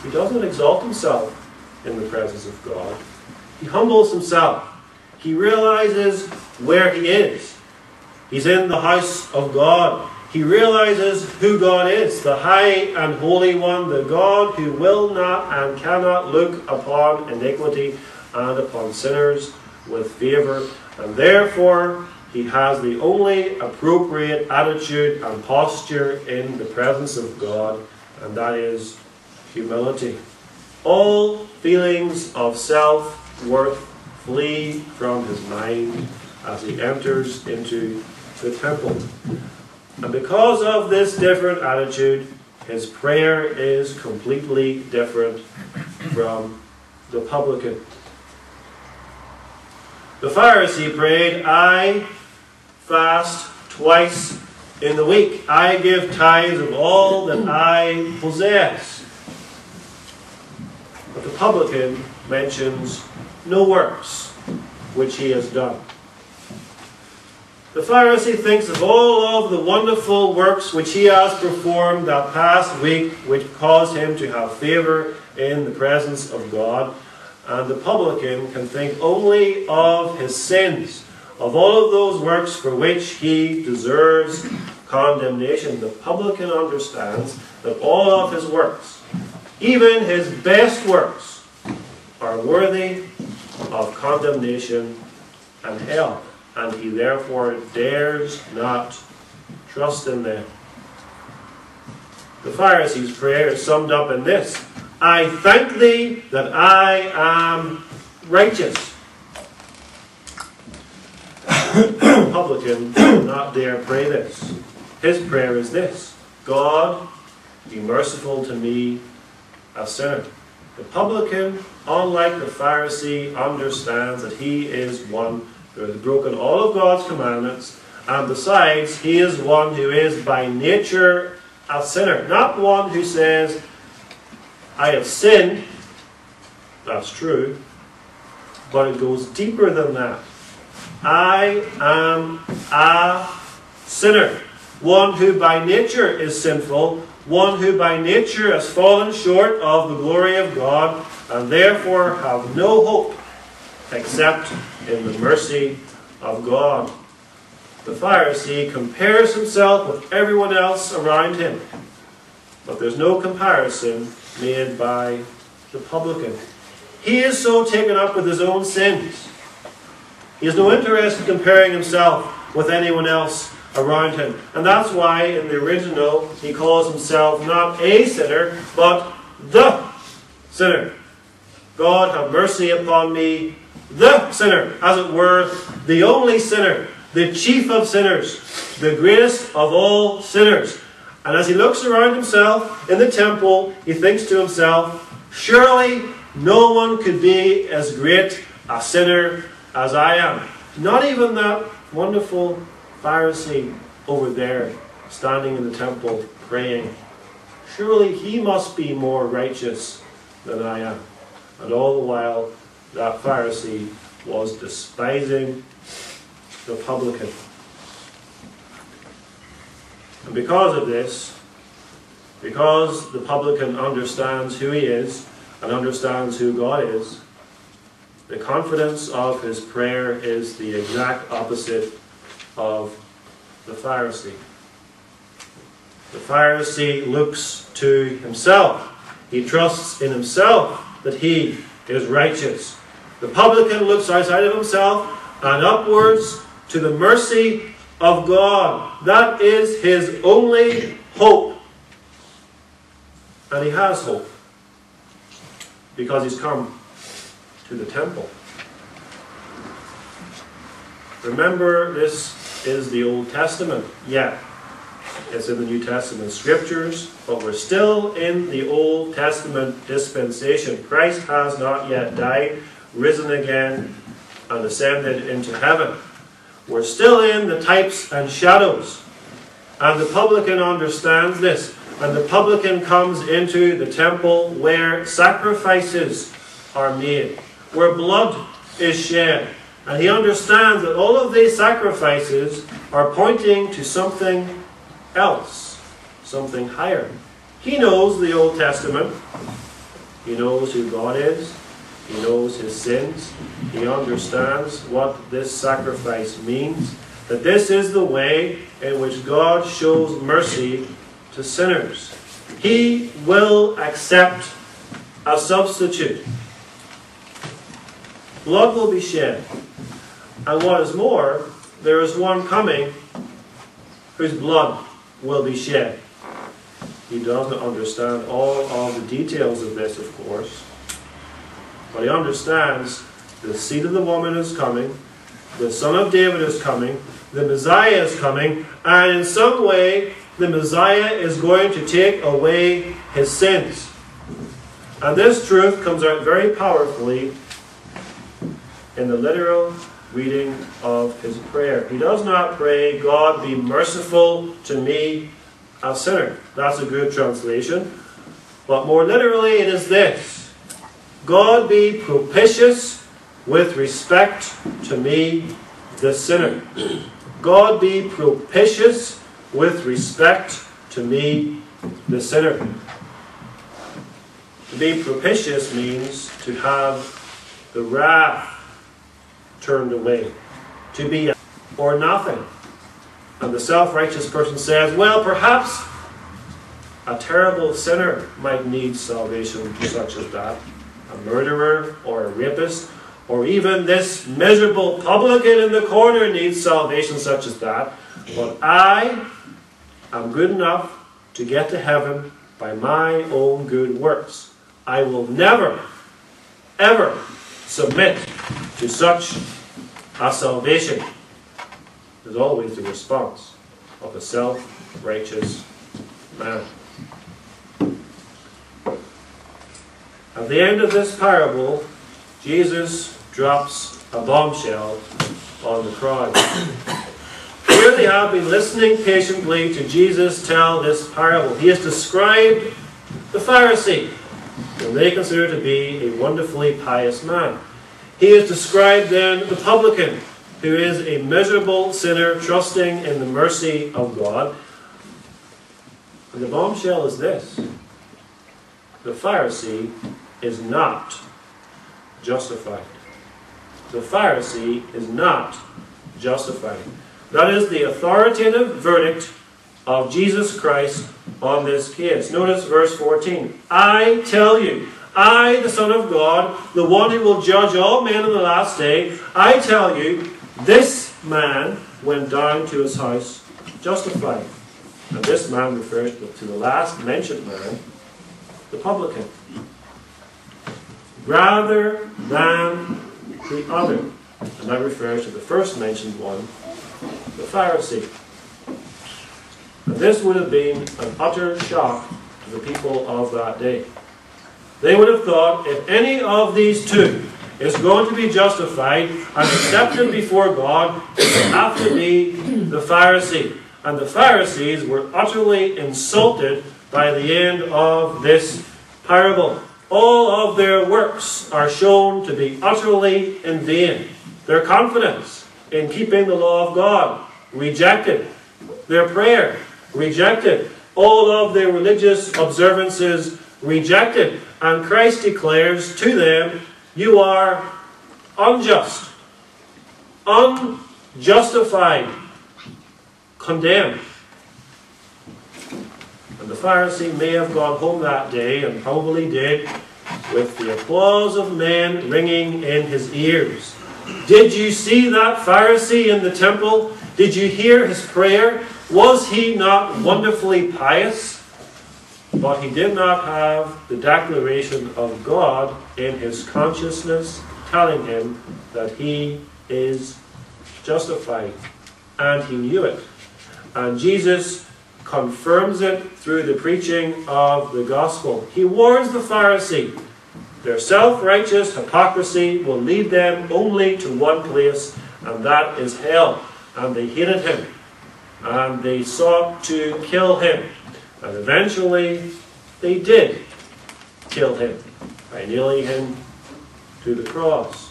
he doesn't exalt himself in the presence of God. He humbles himself. He realizes where he is. He's in the house of God. He realizes who God is, the high and holy one, the God who will not and cannot look upon iniquity and upon sinners with favour. And therefore, he has the only appropriate attitude and posture in the presence of God, and that is humility. All feelings of self-worth flee from his mind as he enters into the temple. And because of this different attitude, his prayer is completely different from the publican. The Pharisee prayed, I fast twice in the week. I give tithes of all that I possess. But the publican mentions no works which he has done. The Pharisee thinks of all of the wonderful works which he has performed that past week, which caused him to have favour in the presence of God. And the publican can think only of his sins, of all of those works for which he deserves condemnation. The publican understands that all of his works, even his best works, are worthy of condemnation and hell, and he therefore dares not trust in them. The Pharisee's prayer is summed up in this: I thank thee that I am righteous. The publican will not dare pray this. His prayer is this: God, be merciful to me, a sinner. The publican, unlike the Pharisee, understands that he is one who has broken all of God's commandments, and besides, he is one who is by nature a sinner. Not one who says, I have sinned. That's true. But it goes deeper than that. I am a sinner. One who by nature is sinful. One who by nature has fallen short of the glory of God, and therefore have no hope except in the mercy of God. The Pharisee compares himself with everyone else around him, but there's no comparison made by the publican. He is so taken up with his own sins. He has no interest in comparing himself with anyone else around him. And that's why in the original he calls himself not a sinner, but the sinner. God have mercy upon me, the sinner, as it were, the only sinner, the chief of sinners, the greatest of all sinners. And as he looks around himself in the temple, he thinks to himself, surely no one could be as great a sinner as I am. Not even that wonderful Pharisee over there, standing in the temple praying. Surely he must be more righteous than I am. And all the while, that Pharisee was despising the publican. And because of this, because the publican understands who he is and understands who God is, the confidence of his prayer is the exact opposite of the Pharisee. The Pharisee looks to himself. He trusts in himself that he is righteous. The publican looks outside of himself and upwards to the mercy of God. That is his only hope. And he has hope because he's come to the temple. Remember, this is the Old Testament. Yeah, it's in the New Testament scriptures, but we're still in the Old Testament dispensation. Christ has not yet died, risen again, and ascended into heaven. We're still in the types and shadows. And the publican understands this. And the publican comes into the temple where sacrifices are made, where blood is shed. And he understands that all of these sacrifices are pointing to something else, something higher. He knows the Old Testament. He knows who God is. He knows his sins. He understands what this sacrifice means. That this is the way in which God shows mercy to sinners. He will accept a substitute. Blood will be shed. And what is more, there is one coming whose blood will be shed. He doesn't understand all of the details of this, of course. But he understands the seed of the woman is coming, the Son of David is coming, the Messiah is coming, and in some way the Messiah is going to take away his sins. And this truth comes out very powerfully in the literal reading of his prayer. He does not pray, God be merciful to me, a sinner. That's a good translation. But more literally it is this: God be propitious with respect to me, the sinner. God be propitious with respect to me, the sinner. To be propitious means to have the wrath turned away. To be or nothing. And the self-righteous person says, well, perhaps a terrible sinner might need salvation such as that. A murderer or a rapist, or even this miserable publican in the corner needs salvation such as that. But I am good enough to get to heaven by my own good works. I will never, ever submit to such a salvation. Is always the response of a self-righteous man. At the end of this parable, Jesus drops a bombshell on the crowd. Here they have been listening patiently to Jesus tell this parable. He has described the Pharisee, whom they consider to be a wonderfully pious man. He has described then the publican, who is a miserable sinner trusting in the mercy of God. And the bombshell is this: the Pharisee is not justified. The Pharisee is not justified. That is the authoritative verdict of Jesus Christ on this case. Notice verse 14. I tell you, I, the Son of God, the one who will judge all men on the last day, I tell you, this man went down to his house justified. And this man refers to the last mentioned man, the publican, rather than the other. And that refers to the first mentioned one, the Pharisee. And this would have been an utter shock to the people of that day. They would have thought, if any of these two is going to be justified and accepted before God, it would have to be the Pharisee. And the Pharisees were utterly insulted by the end of this parable. All of their works are shown to be utterly in vain. Their confidence in keeping the law of God, rejected. Their prayer, rejected. All of their religious observances, rejected. And Christ declares to them, you are unjust, unjustified, condemned. And the Pharisee may have gone home that day, and probably did, with the applause of men ringing in his ears. Did you see that Pharisee in the temple? Did you hear his prayer? Was he not wonderfully pious? But he did not have the declaration of God in his consciousness telling him that he is justified. And he knew it. And Jesus confirms it through the preaching of the gospel. He warns the Pharisee. Their self-righteous hypocrisy will lead them only to one place, and that is hell. And they hated him. And they sought to kill him. And eventually, they did kill him by nailing him to the cross.